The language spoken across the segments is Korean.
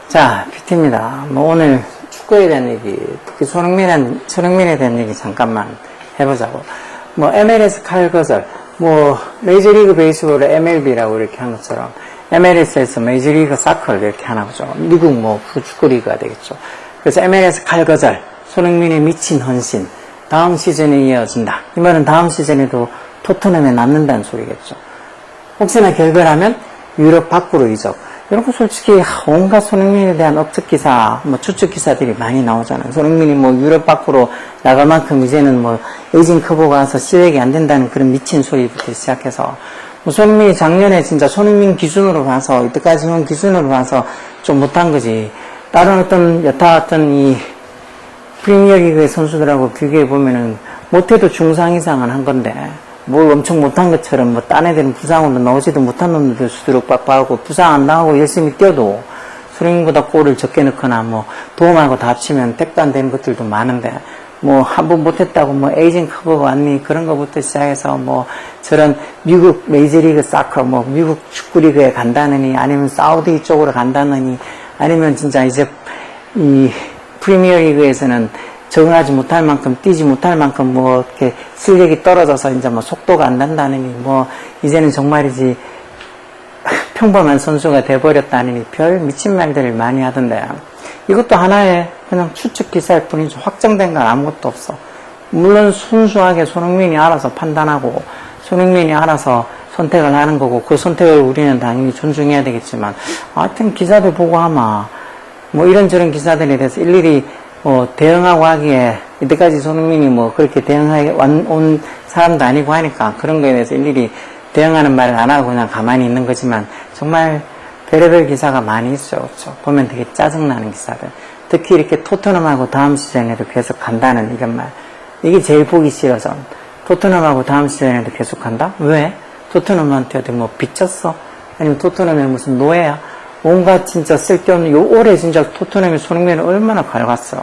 자, PT입니다. 오늘 축구에 대한 얘기, 특히 손흥민에 대한 얘기 잠깐만 해보자고. MLS 칼거절, 메이저리그 베이스볼을 MLB라고 이렇게 한 것처럼, MLS에서 메이저리그 사커를 이렇게 하나 보죠. 미국 프로축구리그가 되겠죠. 그래서 MLS 칼거절, 손흥민의 미친 헌신, 다음 시즌에 이어진다. 이 말은 다음 시즌에도 토트넘에 남는다는 소리겠죠. 혹시나 결별하면 유럽 밖으로 이적. 이런 거 솔직히 온갖 손흥민에 대한 억측 기사, 추측 기사들이 많이 나오잖아요. 손흥민이 유럽 밖으로 나갈 만큼 이제는 에이징 커브가 와서 실력이 안 된다는 그런 미친 소리부터 시작해서 손흥민이 작년에 진짜 손흥민 기준으로 봐서 이때까지 온 기준으로 봐서 좀 못한 거지. 다른 여타 이 프리미어리그의 선수들하고 비교해 보면은 못해도 중상 이상은 한 건데. 뭘 엄청 못한 것처럼 딴 애들은 부상으로 나오지도 못한 놈들 수두룩 빡빡하고 부상 안 나오고 열심히 뛰어도 손흥민보다 골을 적게 넣거나 도움하고 다 합치면 택도 안 되는 것들도 많은데 한 번 못했다고 에이징 커버가 왔니 그런 거부터 시작해서 저런 미국 메이저리그 사커 미국 축구리그에 간다느니 아니면 사우디 쪽으로 간다느니 아니면 진짜 이제 이 프리미어리그에서는 적응하지 못할 만큼, 뛰지 못할 만큼, 이렇게 실력이 떨어져서 이제 속도가 안 난다느니, 이제는 정말이지, 평범한 선수가 돼버렸다느니, 별 미친 말들을 많이 하던데, 이것도 하나의 그냥 추측 기사일 뿐이죠. 확정된 건 아무것도 없어. 물론 순수하게 손흥민이 알아서 판단하고, 손흥민이 알아서 선택을 하는 거고, 그 선택을 우리는 당연히 존중해야 되겠지만, 하여튼 기사들 보고 아마, 이런저런 기사들에 대해서 일일이 대응하고 하기에, 이때까지 손흥민이 그렇게 대응하게 온 사람도 아니고 하니까 그런 거에 대해서 일일이 대응하는 말을 안 하고 그냥 가만히 있는 거지만, 정말 별의별 기사가 많이 있어요. 그렇죠? 보면 되게 짜증나는 기사들. 특히 이렇게 토트넘하고 다음 시즌에도 계속 간다는 이런 말. 이게 제일 보기 싫어서. 토트넘하고 다음 시즌에도 계속 간다? 왜? 토트넘한테 어디 빚졌어? 아니면 토트넘에 무슨 노예야? 온갖 진짜 쓸데없는, 올해 진짜 토트넘이 손흥민을 얼마나 갉았어.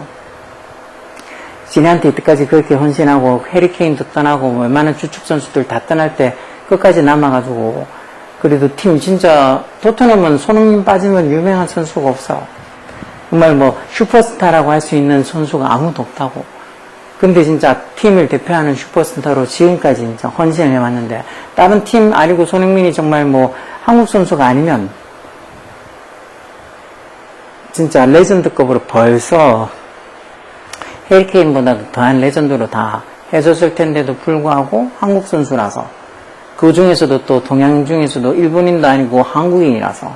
지네한테 이때까지 그렇게 헌신하고, 해리케인도 떠나고, 웬만한 주축 선수들 다 떠날 때 끝까지 남아가지고, 그래도 팀 진짜, 토트넘은 손흥민 빠지면 유명한 선수가 없어. 정말 슈퍼스타라고 할 수 있는 선수가 아무도 없다고. 근데 진짜 팀을 대표하는 슈퍼스타로 지금까지 진짜 헌신을 해왔는데, 다른 팀 아니고 손흥민이 정말 한국 선수가 아니면, 진짜 레전드급으로 벌써 해리케인보다도 더한 레전드로 다 해줬을 텐데도 불구하고 한국 선수라서 그 중에서도 또 동양 중에서도 일본인도 아니고 한국인이라서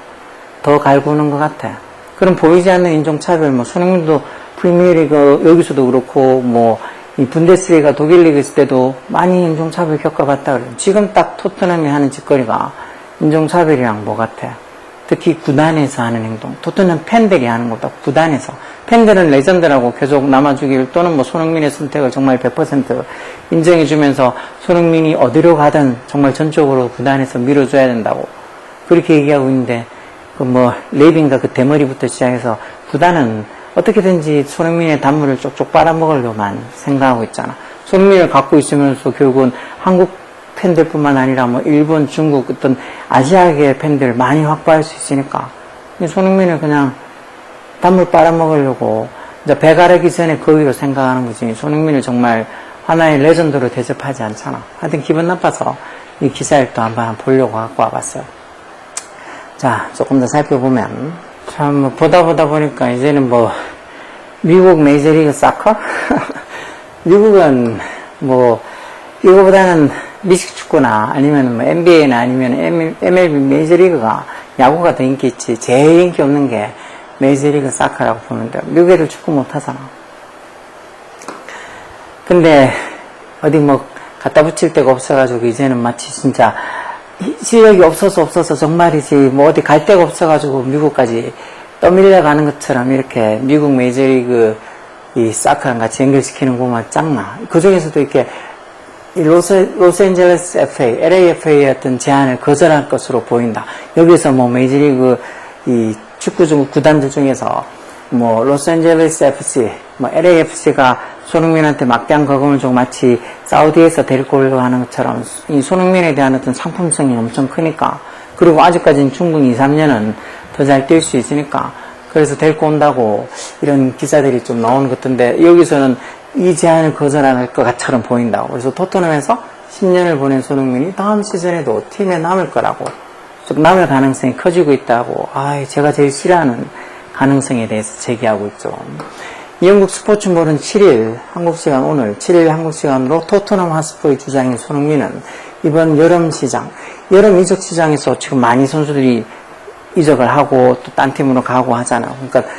더 갈구는 것 같아. 그럼 보이지 않는 인종차별, 손흥민도 프리미어리그 여기서도 그렇고 이 분데스리가 독일 리그 있을 때도 많이 인종차별 겪어봤다 그래요. 지금 딱 토트넘이 하는 짓거리가 인종차별이랑 뭐 같아. 특히 구단에서 하는 행동, 토트넘 팬들이 하는 것보다 구단에서. 팬들은 레전드라고 계속 남아주길 또는 손흥민의 선택을 정말 100% 인정해주면서 손흥민이 어디로 가든 정말 전적으로 구단에서 밀어줘야 된다고 그렇게 얘기하고 있는데 레이빈가 그 대머리부터 시작해서 구단은 어떻게든지 손흥민의 단물을 쪽쪽 빨아먹으려고만 생각하고 있잖아. 손흥민을 갖고 있으면서 결국은 한국 팬들뿐만 아니라 일본, 중국 어떤 아시아계 팬들 많이 확보할 수 있으니까 손흥민을 그냥 단물 빨아먹으려고 이제 배 가르기 전에 거기로 생각하는 거지. 손흥민을 정말 하나의 레전드로 대접하지 않잖아. 하여튼 기분 나빠서 이 기사를 또 한번 보려고 갖고 와봤어요. 자, 조금 더 살펴보면 참 보다 보니까 이제는 미국 메이저리그 사커? 미국은 이거보다는 미식축구나 아니면 NBA나 아니면 MLB 메이저리그가 야구가 더 인기 있지. 제일 인기 없는 게 메이저리그 사커라고 보면 돼요. 미국 애들 축구 못하잖아. 근데 어디 갖다 붙일 데가 없어가지고 이제는 마치 진짜 실력이 없어서 정말이지 어디 갈 데가 없어가지고 미국까지 떠밀려 가는 것처럼 이렇게 미국 메이저리그 이 사커랑 같이 연결시키는 거 보면 짱나. 그 중에서도 이렇게 이 로스앤젤레스 FA, LAFA의 어떤 제안을 거절할 것으로 보인다. 여기서 메이저리그 이 축구 구단들 중에서 로스앤젤레스 FC, LAFC가 손흥민한테 막대한 거금을 주고 마치 사우디에서 데리고 오려고 하는 것처럼 이 손흥민에 대한 어떤 상품성이 엄청 크니까, 그리고 아직까지는 충분히 2, 3년은 더 잘 뛸 수 있으니까 그래서 데리고 온다고 이런 기사들이 좀 나오는 것 같은데 여기서는 이 제안을 거절할 것처럼 보인다고. 그래서 토트넘에서 10년을 보낸 손흥민이 다음 시즌에도 팀에 남을 거라고, 좀 남을 가능성이 커지고 있다고, 제가 제일 싫어하는 가능성에 대해서 제기하고 있죠. 영국 스포츠몰은 7일 한국 시간 오늘 7일 한국 시간으로 토트넘 하스퍼의 주장인 손흥민은 이번 여름 이적 시장에서 지금 많이 선수들이 이적을 하고 또 딴 팀으로 가고 하잖아요. 그러니까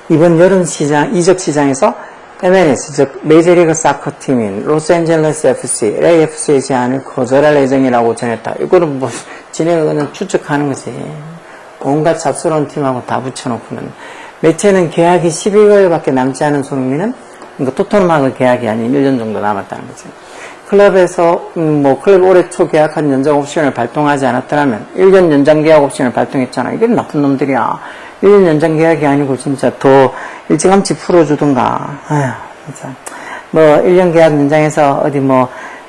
이번 여름 이적 시장에서 MLS, 즉 메이저리그 사커 팀인 로스앤젤레스 FC, LAFC의 제안을 거절할 예정이라고 전했다. 이거는 뭐 진행은 추측하는 거지. 온갖 잡스러운 팀하고 다 붙여놓고는. 매체는 계약이 12개월밖에 남지 않은 손흥민은, 그러니까 토트넘하고 계약이 아닌 1년 정도 남았다는 거지. 클럽에서 클럽 올해 초 계약한 연장 옵션을 발동하지 않았더라면 1년 연장 계약 옵션을 발동했잖아. 이게 나쁜 놈들이야. 1년 연장 계약이 아니고 진짜 더 일찌감치 풀어주든가. 진짜 1년 계약 연장해서 어디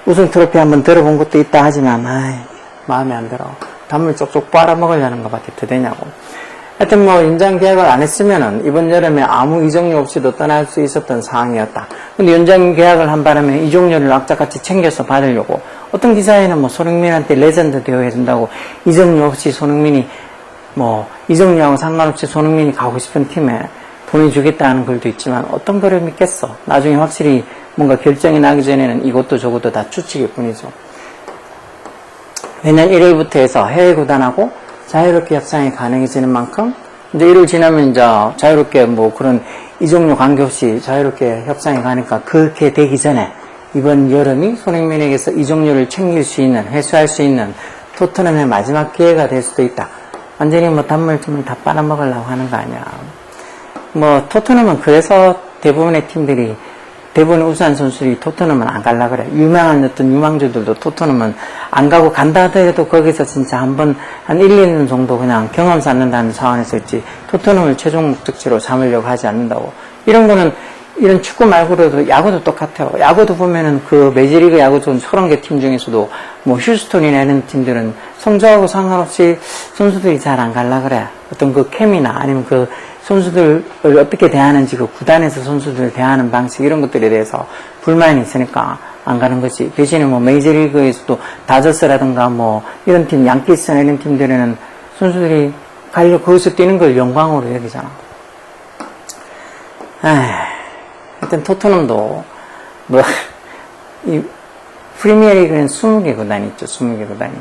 우승 트로피 한번 들어본 것도 있다 하지만 마음에 안 들어. 단물 쪽쪽 빨아먹으려는 것밖에 더 되냐고. 하여튼 연장 계약을 안 했으면은 이번 여름에 아무 이적료 없이도 떠날 수 있었던 상황이었다. 근데 연장 계약을 한 바람에 이적료를 악착같이 챙겨서 받으려고 어떤 기사에는 손흥민한테 레전드 대우해준다고 이적료 없이 손흥민이 이적료하고 상관없이 손흥민이 가고 싶은 팀에 보내주겠다는 글도 있지만 어떤 글을 믿겠어. 나중에 확실히 뭔가 결정이 나기 전에는 이것도 저것도 다 추측일 뿐이죠. 내년 1월부터 해서 해외 구단하고 자유롭게 협상이 가능해지는 만큼 이제 1월 지나면 이제 자유롭게 그런 이적료 관계없이 자유롭게 협상이 가니까 그렇게 되기 전에 이번 여름이 손흥민에게서 이적료를 챙길 수 있는, 회수할 수 있는 토트넘의 마지막 기회가 될 수도 있다. 완전히 단물쯤을 다 빨아먹으려고 하는 거 아니야. 토트넘은 그래서 대부분의 우수한 선수들이 토트넘은 안 갈라 그래. 유명한 어떤 유망주들도 토트넘은 안 가고 간다 하더라도 거기서 진짜 한 1, 2년 정도 그냥 경험 쌓는다는 차원에서 있지 토트넘을 최종 목적지로 삼으려고 하지 않는다고. 이런 축구 말고도 야구도 똑같아요. 야구도 보면은 그 메이저리그 야구 좋은 30개 팀 중에서도 휴스턴이나 이런 팀들은 성적하고 상관없이 선수들이 잘 안 갈라 그래. 어떤 그 케미나 아니면 그 선수들을 어떻게 대하는지 그 구단에서 선수들을 대하는 방식 이런 것들에 대해서 불만이 있으니까 안 가는 거지. 대신에 메이저리그에서도 다저스라든가 이런 팀, 양키스나 이런 팀들에는 선수들이 거기서 뛰는 걸 영광으로 여기잖아. 하여튼 토트넘도 이 프리미어리그는 20개 구단이 있죠. 20개 구단이.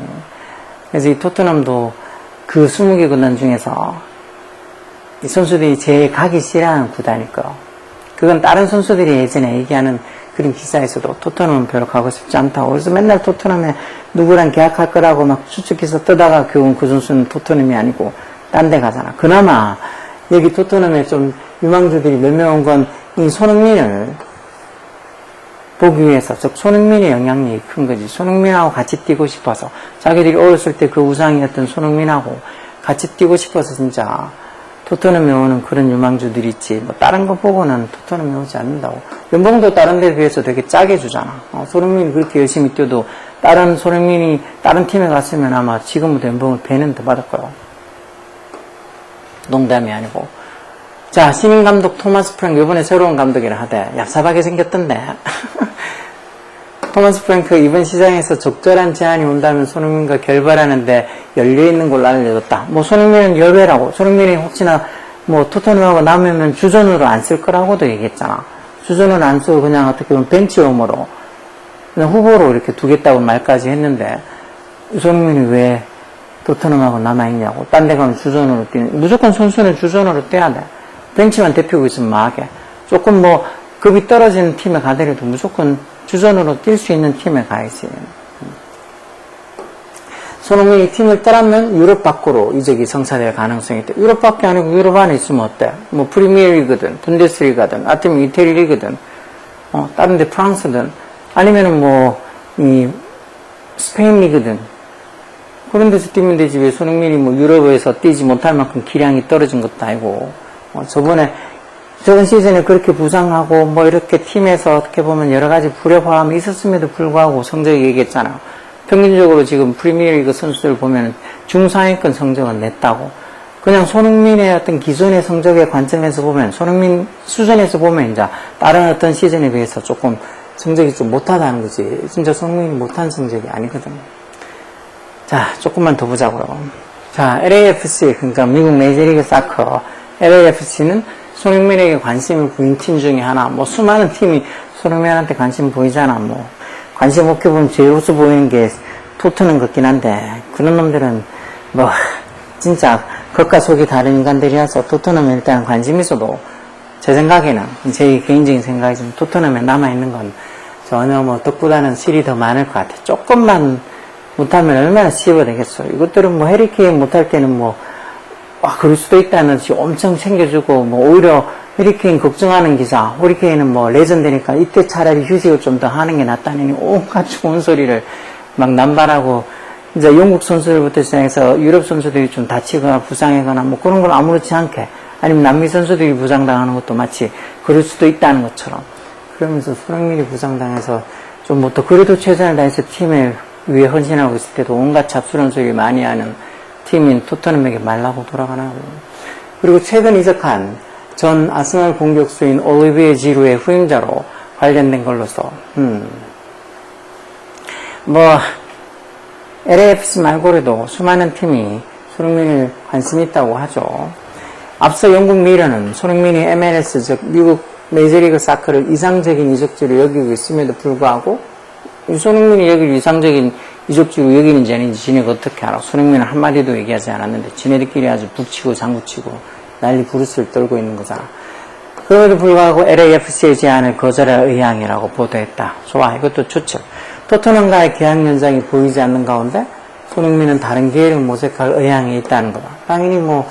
그래서 이 토트넘도 그 20개 구단 중에서 이 선수들이 제일 가기 싫어하는 구단일 거. 그건 다른 선수들이 예전에 얘기하는 그런 기사에서도 토트넘은 별로 가고 싶지 않다고. 그래서 맨날 토트넘에 누구랑 계약할 거라고 추측해서 뜨다가 그 선수는 토트넘이 아니고 딴 데 가잖아. 그나마 여기 토트넘에 좀 유망주들이 몇 명 온 건 이 손흥민을 보기 위해서, 즉 손흥민의 영향력이 큰 거지. 손흥민하고 같이 뛰고 싶어서 자기들이 어렸을 때 그 우상이었던 손흥민하고 같이 뛰고 싶어서 진짜 토트넘에 오는 그런 유망주들이 있지. 다른 거 보고는 토트넘에 오지 않는다고. 연봉도 다른 데에 비해서 되게 짜게 주잖아. 손흥민이 그렇게 열심히 뛰어도 손흥민이 다른 팀에 갔으면 아마 지금부터 연봉을 배는 더 받을 거라고. 농담이 아니고. 자, 신인 감독 토마스 프랭크, 이번에 새로운 감독이라 하대. 얍삽하게 생겼던데. 토마스 프랭크 이번 시장에서 적절한 제안이 온다면 손흥민과 결별하는데 열려있는 걸로 알려졌다. 손흥민은 열배라고. 손흥민이 혹시나 토트넘하고 남으면 주전으로 안 쓸 거라고도 얘기했잖아. 주전으로 안 쓰고 그냥 어떻게 보면 벤치홈으로 그냥 후보로 이렇게 두겠다고 말까지 했는데 손흥민이 왜 토트넘하고 남아있냐고. 딴 데 가면 주전으로 뛰는. 무조건 선수는 주전으로 뛰어야 돼. 벤치만 대표고 있으면 망하게. 조금 급이 떨어지는 팀에 가더라도 무조건 주전으로 뛸 수 있는 팀에 가야지. 손흥민이 팀을 떠나면 유럽 밖으로 이적이 성사될 가능성이 있다. 유럽 밖에 아니고 유럽 안에 있으면 어때? 프리미어리그든, 분데스리가든, 아니면 이태리 리그든, 다른 데 프랑스든, 아니면은 이 스페인 리그든, 그런 데서 뛰면 되지. 왜 손흥민이 유럽에서 뛰지 못할 만큼 기량이 떨어진 것도 아니고, 저번 시즌에 그렇게 부상하고 이렇게 팀에서 어떻게 보면 여러 가지 불협화음이 있었음에도 불구하고 성적이 얘기했잖아요. 평균적으로 지금 프리미어리그 선수들 보면 중상위권 성적은 냈다고. 그냥 손흥민의 어떤 기존의 성적의 관점에서 보면, 손흥민 수준에서 보면 이제 다른 어떤 시즌에 비해서 조금 성적이 좀 못하다는 거지. 진짜 손흥민이 못한 성적이 아니거든. 자, 조금만 더 보자고요. 자, LAFC, 그러니까 미국 메이저리그 사커, LAFC는 손흥민에게 관심을 보인 팀 중에 하나. 뭐 수많은 팀이 손흥민한테 관심 보이잖아. 뭐 관심 없게 보면 제일 우수 보이는 게 토트넘 같긴 한데, 그런 놈들은 뭐 진짜 겉과 속이 다른 인간들이라서 토트넘에 일단 관심 있어도 제 생각에는, 제 개인적인 생각이지만 토트넘에 남아있는 건 전혀 뭐 덕보다는 실이 더 많을 것 같아. 조금만 못하면 얼마나 씹어내겠어. 이것들은 뭐 해리케인 못할 때는 뭐 그럴 수도 있다는 듯이 엄청 챙겨주고, 뭐 오히려 해리케인 걱정하는 기사, 해리케인은 뭐 레전드니까 이때 차라리 휴식을 좀 더 하는 게 낫다니 온갖 좋은 소리를 막 남발하고, 이제 영국 선수들부터 시작해서 유럽 선수들이 좀 다치거나 부상하거나 뭐 그런 걸 아무렇지 않게, 아니면 남미 선수들이 부상당하는 것도 마치 그럴 수도 있다는 것처럼, 그러면서 손흥민이 부상당해서 좀 뭐 더 그래도 최선을 다해서 팀을 위해 헌신하고 있을 때도 온갖 잡스러운 소리 많이 하는 팀인 토트넘에게 말라고 돌아가나. 그리고 최근 이적한 전 아스날 공격수인 올리비에 지루의 후임자로 관련된 걸로서 뭐 LAFC 말고라도 수많은 팀이 손흥민을 관심 있다고 하죠. 앞서 영국 미러는 손흥민이 MLS, 즉 미국 메이저리그 사커를 이상적인 이적지로 여기고 있음에도 불구하고, 손흥민이 여기를 이상적인 이적지로 여기는지 아닌지 지네가 어떻게 알아? 손흥민은 한마디도 얘기하지 않았는데 지네들끼리 아주 북치고 장구치고 난리 부르스를 떨고 있는 거잖아. 그럼에도 불구하고 LAFC의 제안을 거절할 의향이라고 보도했다. 좋아, 이것도 좋죠. 토트넘과의 계약 연장이 보이지 않는 가운데 손흥민은 다른 기회를 모색할 의향이 있다는 거다. 당연히 뭐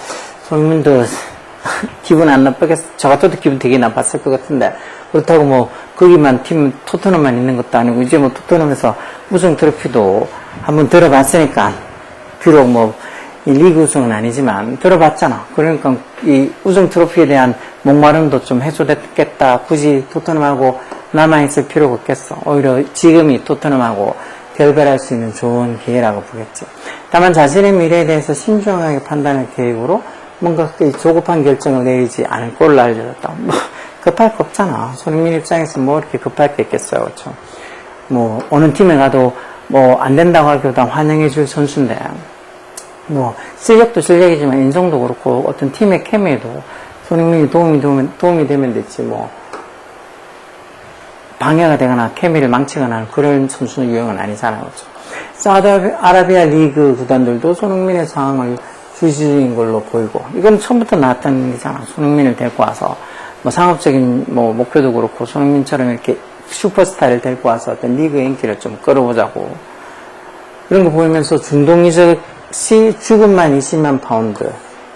손흥민도 기분 안 나쁘겠어. 저 같아도 기분 되게 나빴을 것 같은데, 그렇다고 뭐 거기만 팀 토트넘만 있는 것도 아니고, 이제 뭐 토트넘에서 우승 트로피도 한번 들어봤으니까, 비록 뭐 이 리그 우승은 아니지만 들어봤잖아. 그러니까 이 우승 트로피에 대한 목마름도 좀 해소됐겠다. 굳이 토트넘하고 남아있을 필요가 없겠어. 오히려 지금이 토트넘하고 결별할 수 있는 좋은 기회라고 보겠지. 다만 자신의 미래에 대해서 신중하게 판단할 계획으로 뭔가 조급한 결정을 내리지 않을 걸로 알려졌다. 뭐 급할 거 없잖아. 손흥민 입장에서 뭐 이렇게 급할 게 있겠어요. 그렇죠? 뭐 어느 팀에 가도 뭐 안 된다고 하기보다 환영해 줄 선수인데, 뭐 실력도 실력이지만 인성도 그렇고 어떤 팀의 케미에도 손흥민이 도움이 되면 됐지, 뭐 방해가 되거나 케미를 망치거나 하는 그런 선수는 유형은 아니잖아요. 그렇죠? 사우디아라비아 리그 구단들도 손흥민의 상황을 주시인 걸로 보이고, 이건 처음부터 나왔던 일이잖아. 손흥민을 데리고 와서 뭐 상업적인 뭐 목표도 그렇고, 손흥민처럼 이렇게 슈퍼스타를 데리고 와서 어떤 리그의 인기를 좀 끌어보자고, 그런 거 보이면서 중동 이적 시 주급만 20만 파운드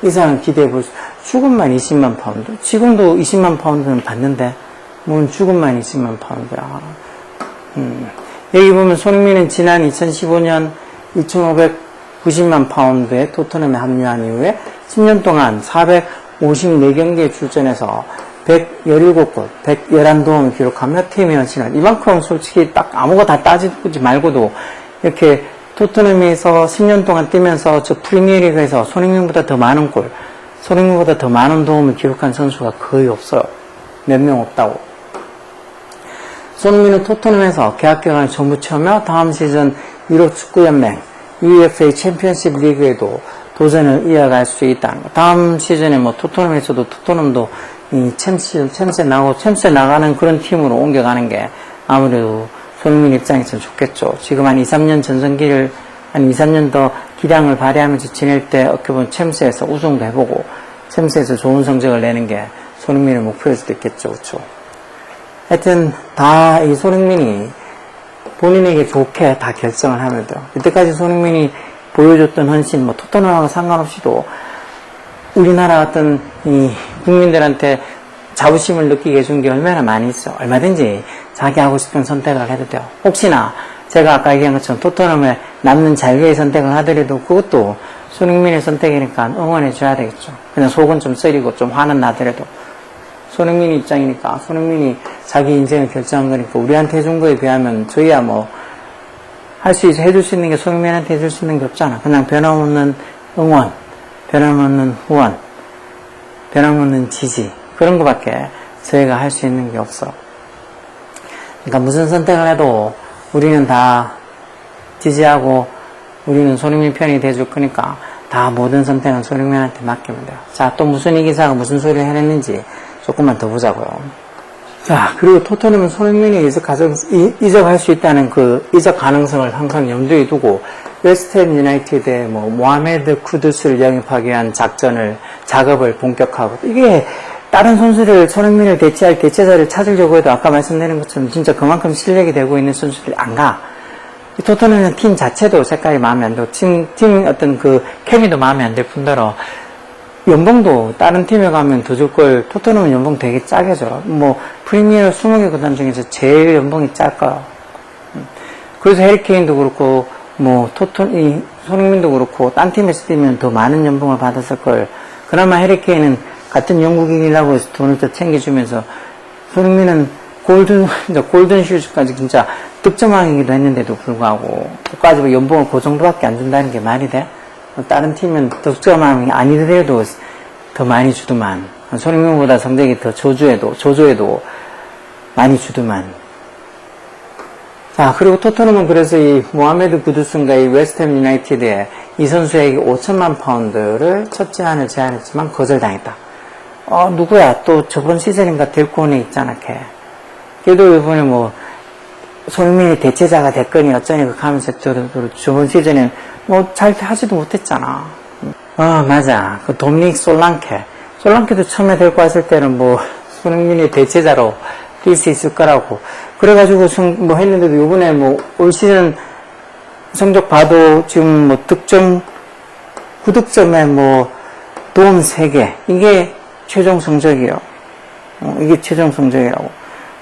이상은 기대해 볼 수. 주급만 20만 파운드? 지금도 20만 파운드는 받는데 뭔 주급만 20만 파운드야. 여기 보면 손흥민은 지난 2015년 2,590만 파운드에 토트넘에 합류한 이후에 10년 동안 454경기에 출전해서 117골, 111도움을 기록하며 팀의 헌신을, 이만큼 솔직히 딱 아무거 다 따지지 말고도 이렇게 토트넘에서 10년 동안 뛰면서 저 프리미어리그에서 손흥민보다 더 많은 골, 손흥민보다 더 많은 도움을 기록한 선수가 거의 없어요. 몇 명 없다고. 손흥민은 토트넘에서 계약 기간을 전부 채우며 다음 시즌 유럽 축구연맹 UEFA 챔피언십 리그에도 도전을 이어갈 수 있다는 거. 다음 시즌에 뭐 토트넘에서도 토트넘도 이 챔스에 나가는 그런 팀으로 옮겨가는 게 아무래도 손흥민 입장에서는 좋겠죠. 지금 한 2, 3년 전성기를, 한 2, 3년 더 기량을 발휘하면서 지낼 때 어떻게 보면 챔스에서 우승도 해보고 챔스에서 좋은 성적을 내는 게 손흥민의 목표일 수도 있겠죠. 그렇죠? 하여튼 다 이 손흥민이 본인에게 좋게 다 결정을 하면 돼요. 이때까지 손흥민이 보여줬던 헌신, 뭐 토트넘하고 상관없이도 우리나라 어떤 이 국민들한테 자부심을 느끼게 해준 게 얼마나 많이 있어. 얼마든지 자기 하고 싶은 선택을 해도 돼요. 혹시나 제가 아까 얘기한 것처럼 토트넘에 남는 자유의 선택을 하더라도 그것도 손흥민의 선택이니까 응원해줘야 되겠죠. 그냥 속은 좀 쓰리고 좀 화는 나더라도 손흥민 입장이니까, 손흥민이 자기 인생을 결정한 거니까 우리한테 해준 거에 비하면 저희야 뭐 해줄 수 있는 게 손흥민한테 해줄 수 있는 게 없잖아. 그냥 변함없는 응원, 변함없는 후원, 변함없는 지지, 그런 것밖에 저희가 할 수 있는 게 없어. 그러니까 무슨 선택을 해도 우리는 다 지지하고 우리는 손흥민 편이 돼줄 거니까 다 모든 선택은 손흥민한테 맡기면 돼요. 자, 또 무슨 이 기사가 무슨 소리를 해냈는지 조금만 더 보자고요. 자, 그리고 토트넘은 손흥민이 이적할 수 있다는 그 이적 가능성을 항상 염두에 두고 웨스트햄 유나이티드의 모하메드 쿠두스를 영입하기 위한 작업을 본격화하고, 이게 다른 선수를 손흥민을 대체할 대체자를 찾으려고 해도 아까 말씀드린 것처럼 진짜 그만큼 실력이 되고 있는 선수들이 안 가. 토트넘은 팀 자체도 색깔이 마음에 안 들고 팀 어떤 그 케미도 마음에 안 들 뿐더러 연봉도 다른 팀에 가면 더 줄 걸 토트넘은 연봉 되게 짜게 줘. 프리미어 20개 구단 중에서 제일 연봉이 작아요. 그래서 해리케인도 그렇고 손흥민도 그렇고 딴 팀에서 뛰면 더 많은 연봉을 받았을 걸. 그나마 해리케인은 같은 영국인이라고 해서 돈을 더 챙겨주면서, 손흥민은 골든 슈즈까지 진짜 득점왕이기도 했는데도 불구하고 끝까지 연봉을 그 정도밖에 안 준다는 게 말이 돼? 다른 팀은 득점왕이 아니더라도 더 많이 주더만, 손흥민보다 성적이 더 조조에도 많이 주더만. 자, 그리고 토트넘은 그래서 이 모하메드 구두스인가 이 웨스트햄 유나이티드에 이 선수에게 5천만 파운드를 첫 제안을 제안했지만 거절당했다. 누구야? 또 저번 시즌인가 데리고 온 애 있잖아, 걔. 걔도 이번에 손흥민이 대체자가 됐거니 어쩌니 그 하면서 저번 시즌엔 잘 하지도 못했잖아. 맞아. 그 도미닉 솔랑케도 처음에 데리고 왔을 때는 손흥민이 대체자로 뛸 수 있을 거라고. 그래가지고 했는데도 요번에 올 시즌 성적 봐도 지금 득점, 9득점에 도움 3개. 이게 최종 성적이에요. 이게 최종 성적이라고.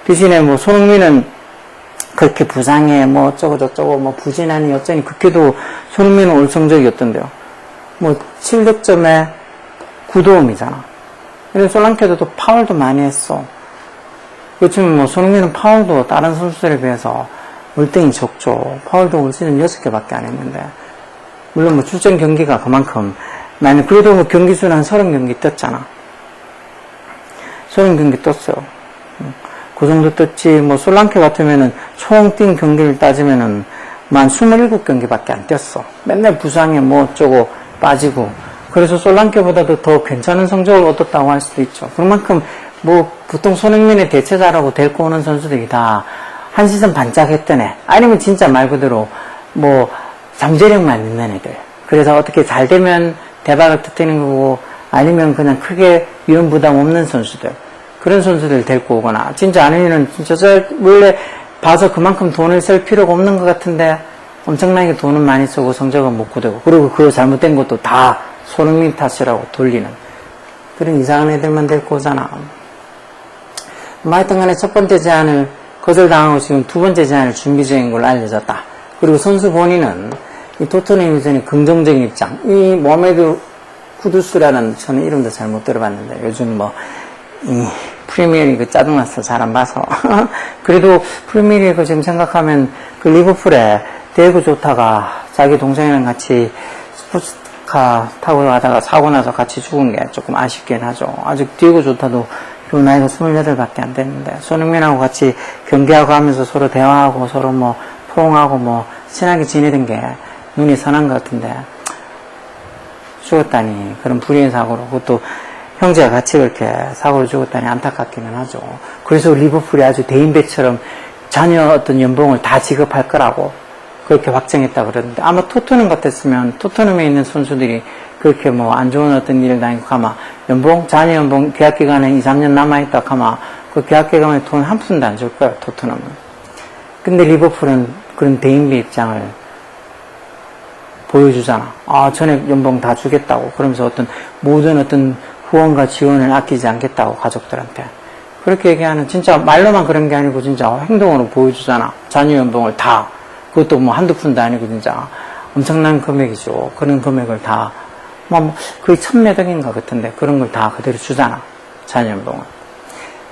대신에 손흥민은 그렇게 부상해, 어쩌고저쩌고, 부진하니 어쩌니, 그렇게도 손흥민은 올 성적이 어떤데요? 7득점에 9도움이잖아. 그래서 솔랑케도 또 파울도 많이 했어. 그렇지만 손흥민은 파울도 다른 선수들에 비해서 월등히 적죠. 파울도 올 시즌 6개밖에 안 했는데. 물론 출전 경기가 그만큼, 나는 그래도 경기 수는 한 30경기 떴잖아. 30경기 떴어요. 그 정도 떴지. 솔랑케 같으면은 총 뛴 경기를 따지면은 만 27경기밖에 안 뛰었어. 맨날 부상에 어쩌고 빠지고. 그래서 솔랑케보다도 더 괜찮은 성적을 얻었다고 할 수도 있죠. 그만큼 보통 손흥민의 대체자라고 데리고 오는 선수들이 다 한 시즌 반짝했던 애, 아니면 진짜 말 그대로 잠재력만 있는 애들. 그래서 어떻게 잘 되면 대박을 터뜨리는 거고, 아니면 그냥 크게 위험 부담 없는 선수들, 그런 선수들 데리고 오거나, 진짜 아니면은 진짜 원래 봐서 그만큼 돈을 쓸 필요가 없는 것 같은데 엄청나게 돈은 많이 쓰고 성적은 못 거두고, 그리고 그 잘못된 것도 다 손흥민 탓이라고 돌리는 그런 이상한 애들만 데리고 오잖아. 하여튼 간에 첫 번째 제안을 거절당하고 지금 두 번째 제안을 준비 중인 걸로 알려졌다. 그리고 선수 본인은 이 토트넘 유전의 긍정적인 입장, 이 모하메드 쿠두스라는, 저는 이름도 잘 못 들어봤는데 요즘 이 프리미어리그 짜증나서 잘 안 봐서 그래도 프리미어리그 지금 생각하면 그 리버풀에 디에고 조타가 자기 동생이랑 같이 스포츠카 타고 가다가 사고 나서 같이 죽은 게 조금 아쉽긴 하죠. 아직 디에고 조타도 그 나이가 28밖에 안 됐는데, 손흥민하고 같이 경기하고 하면서 서로 대화하고 서로 포옹하고 친하게 지내던 게 눈이 선한 것 같은데 죽었다니, 그런 불의의 사고로, 그것도 형제가 같이 그렇게 사고로 죽었다니 안타깝기는 하죠. 그래서 리버풀이 아주 대인배처럼 자녀 어떤 연봉을 다 지급할 거라고 그렇게 확정했다 그러는데, 아마 토트넘 같았으면 토트넘에 있는 선수들이 그렇게 안 좋은 어떤 일을 당하고 가마 자녀 연봉 계약 기간에 2, 3년 남아있다 가마 그 계약 기간에 돈 한 푼도 안 줄 거예요, 토트넘은. 근데 리버풀은 그런 대인배 입장을 보여주잖아. 전액 연봉 다 주겠다고. 그러면서 모든 후원과 지원을 아끼지 않겠다고, 가족들한테. 그렇게 얘기하는, 진짜 말로만 그런 게 아니고 진짜 행동으로 보여주잖아. 자녀 연봉을 다. 그것도 한두 푼도 아니고 진짜 엄청난 금액이죠. 그런 금액을 다, 거의 1000몇 억인가 같은데 그런 걸 다 그대로 주잖아, 자녀 연봉을.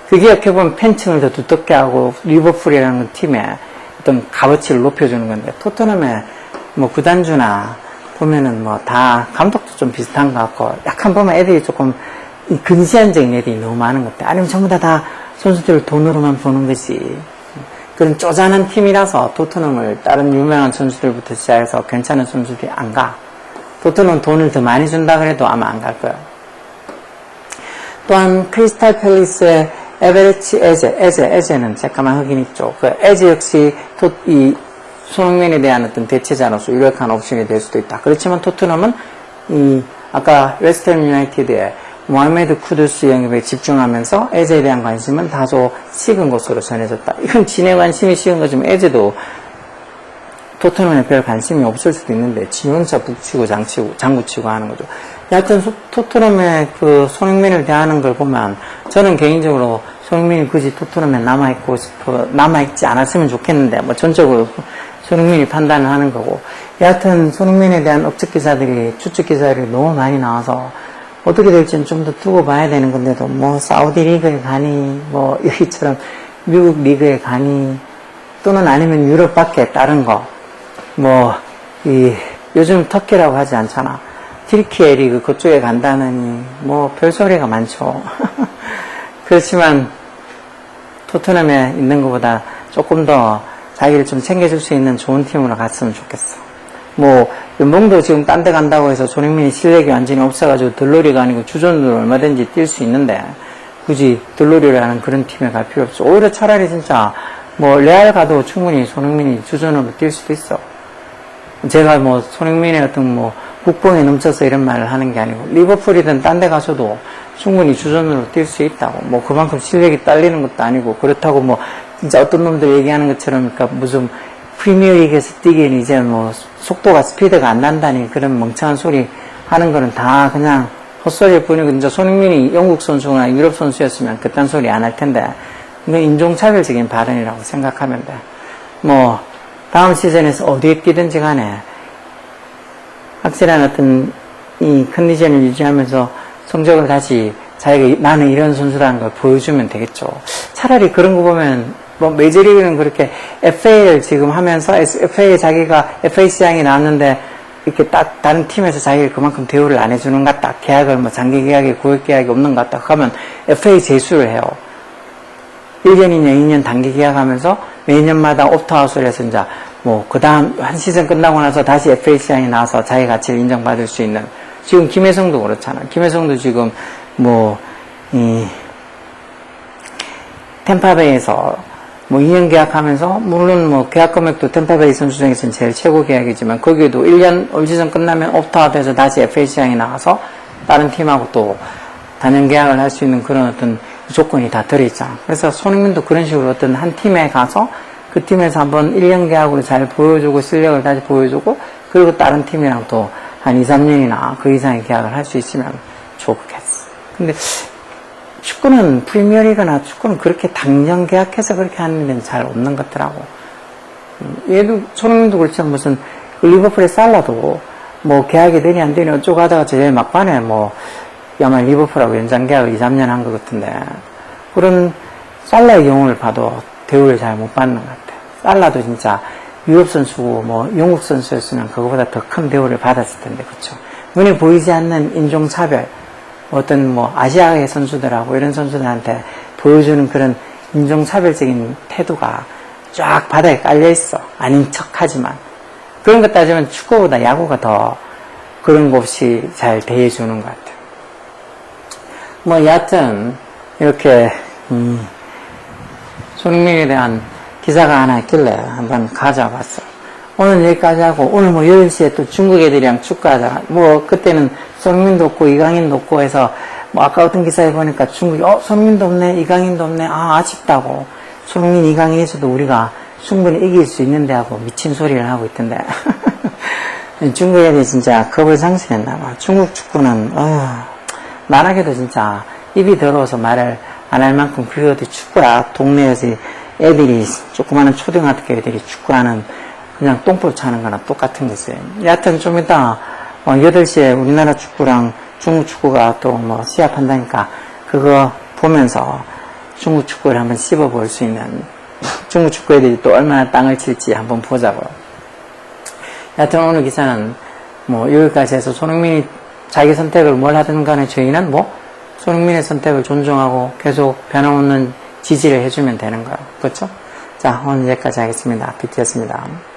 그게 어떻게 보면 팬층을 더 두텁게 하고 리버풀이라는 팀의 어떤 값어치를 높여주는 건데, 토트넘의 구단주나 보면은 뭐 다 감독도 좀 비슷한 것 같고 약간 보면 애들이 조금 근시안적인 애들이 너무 많은 것 같아. 아니면 전부 다 선수들을 돈으로만 보는 것이 그런 쪼잔한 팀이라서 토트넘을 다른 유명한 선수들부터 시작해서 괜찮은 선수들이 안 가. 토트넘 돈을 더 많이 준다 그래도 아마 안 갈 거야. 또한 크리스탈 팰리스의 에베레치 에제는 새까만 흑인 있죠. 그 에제 역시 이 손흥민에 대한 어떤 대체자로서 유력한 옵션이 될 수도 있다. 그렇지만 토트넘은 아까 웨스트햄 유나이티드의 모하메드 쿠두스 영입에 집중하면서 에제에 대한 관심은 다소 식은 것으로 전해졌다. 이건 진의 관심이 식은 거지만 에제도 토트넘에 별 관심이 없을 수도 있는데 지 혼자 북치고 장구치고 하는 거죠. 여하튼 토트넘의 그 손흥민을 대하는 걸 보면 저는 개인적으로 손흥민이 굳이 토트넘에 남아있지 않았으면 좋겠는데 뭐 전적으로 손흥민이 판단을 하는 거고, 여하튼 손흥민에 대한 업적 기사들이 추측 기사들이 너무 많이 나와서 어떻게 될지는 좀 더 두고 봐야 되는 건데도 뭐 사우디 리그에 가니 뭐 여기처럼 미국 리그에 가니 또는 아니면 유럽 밖에 다른 거 뭐 요즘 터키라고 하지 않잖아. 튀르키예 리그 그쪽에 간다느니 뭐 별소리가 많죠. 그렇지만 토트넘에 있는 것보다 조금 더 자기를 좀 챙겨줄 수 있는 좋은 팀으로 갔으면 좋겠어. 뭐 연봉도 지금 딴 데 간다고 해서 손흥민이 실력이 완전히 없어가지고 들러리가 아니고 주전으로 얼마든지 뛸 수 있는데 굳이 들러리라는 그런 팀에 갈 필요 없어. 오히려 차라리 진짜 뭐 레알 가도 충분히 손흥민이 주전으로 뛸 수도 있어. 제가 뭐 손흥민의 어떤 뭐 국뽕에 넘쳐서 이런 말을 하는 게 아니고 리버풀이든 딴 데 가서도 충분히 주전으로 뛸 수 있다고. 뭐 그만큼 실력이 딸리는 것도 아니고 그렇다고 뭐 진짜 어떤 놈들 얘기하는 것처럼 그러니까 무슨 프리미어리그에서 뛰기엔 이제 뭐 속도가 스피드가 안 난다니 그런 멍청한 소리 하는 거는 다 그냥 헛소리일 뿐이고, 이제 손흥민이 영국 선수나 유럽 선수였으면 그딴 소리 안 할 텐데 이건 인종차별적인 발언이라고 생각하면 돼. 뭐 다음 시즌에서 어디에 뛰든지 간에 확실한 어떤 이 컨디션을 유지하면서 성적을 다시 자기가 나는 이런 선수라는 걸 보여주면 되겠죠. 차라리 그런 거 보면 뭐 메이저리그는 그렇게 FA를 지금 하면서 FA 자기가 FA 시장이 나왔는데 이렇게 딱 다른 팀에서 자기를 그만큼 대우를 안 해주는 것 같다. 계약을 뭐 장기 계약이 고액 계약이 없는 것 같다. 하면 FA 제수를 해요. 1년이냐 2년 단기 계약하면서 매년마다 옵트아웃을 해서 이제 뭐 그 다음 한 시즌 끝나고 나서 다시 FA 시장에 나와서 자기 가치를 인정받을 수 있는. 지금 김혜성도 그렇잖아. 김혜성도 지금 뭐 템파베이에서 뭐 2년 계약하면서 물론 뭐 계약 금액도 템파베이 선수 중에서는 제일 최고 계약이지만 거기에도 1년 올 시즌 끝나면 옵트아웃해서 다시 FA 시장에 나가서 다른 팀하고 또 단연 계약을 할 수 있는 그런 어떤 조건이 다 들어있잖아. 그래서 손흥민도 그런 식으로 어떤 한 팀에 가서 그 팀에서 한번 1년 계약으로 잘 보여주고 실력을 다시 보여주고 그리고 다른 팀이랑 또 한 2, 3년이나 그 이상의 계약을 할 수 있으면 좋겠어. 근데 축구는 프리미어리그나 축구는 그렇게 당장 계약해서 그렇게 하는 데는 잘 없는 것 같더라고. 얘도 손흥민도 그렇지만 무슨 리버풀의 살라도 뭐 계약이 되니 안 되니 어쩌고 하다가 제일 막판에 뭐 아마 리버풀하고 연장 계약을 2, 3년 한 것 같은데 그런 살라의 경우를 봐도 대우를 잘 못 받는 것 같아. 살라도 진짜 유럽 선수고 뭐 영국 선수였으면 그거보다 더 큰 대우를 받았을 텐데, 그쵸? 눈에 보이지 않는 인종차별, 어떤 뭐 아시아의 선수들하고 이런 선수들한테 보여주는 그런 인종차별적인 태도가 쫙 바닥에 깔려있어. 아닌 척 하지만. 그런 것 따지면 축구보다 야구가 더 그런 거 없이 잘 대해주는 것 같아. 뭐 여하튼 이렇게 손흥민에 대한 기사가 하나 있길래 한번 가져와봤어. 오늘 여기까지 하고 오늘 뭐 10시에 또 중국 애들이랑 축구하자. 뭐 그때는 손흥민도 없고 이강인도 없고 해서 뭐 아까 어떤 기사에 보니까 중국이 손흥민도 없네 이강인도 없네 아쉽다고. 손흥민 이강인이 있어도 우리가 충분히 이길 수 있는데 하고 미친 소리를 하고 있던데. 중국 애들이 진짜 겁을 상실했나봐. 중국 축구는 말하기도 진짜 입이 더러워서 말을 안 할 만큼 그게 어디 축구야. 동네에서 애들이 조그마한 초등학교 애들이 축구하는 그냥 똥볼 차는 거나 똑같은 거지. 여하튼 좀 이따 8시에 우리나라 축구랑 중국 축구가 또 뭐 시합한다니까 그거 보면서 중국 축구를 한번 씹어볼 수 있는 중국 축구 애들이 또 얼마나 땅을 칠지 한번 보자고요. 여하튼 오늘 기사는 뭐 여기까지 해서 손흥민이 자기 선택을 뭘 하든 간에 저희는 뭐 손흥민의 선택을 존중하고 계속 변함없는 지지를 해주면 되는 거예요. 그렇죠? 자, 오늘 여기까지 하겠습니다. BT였습니다.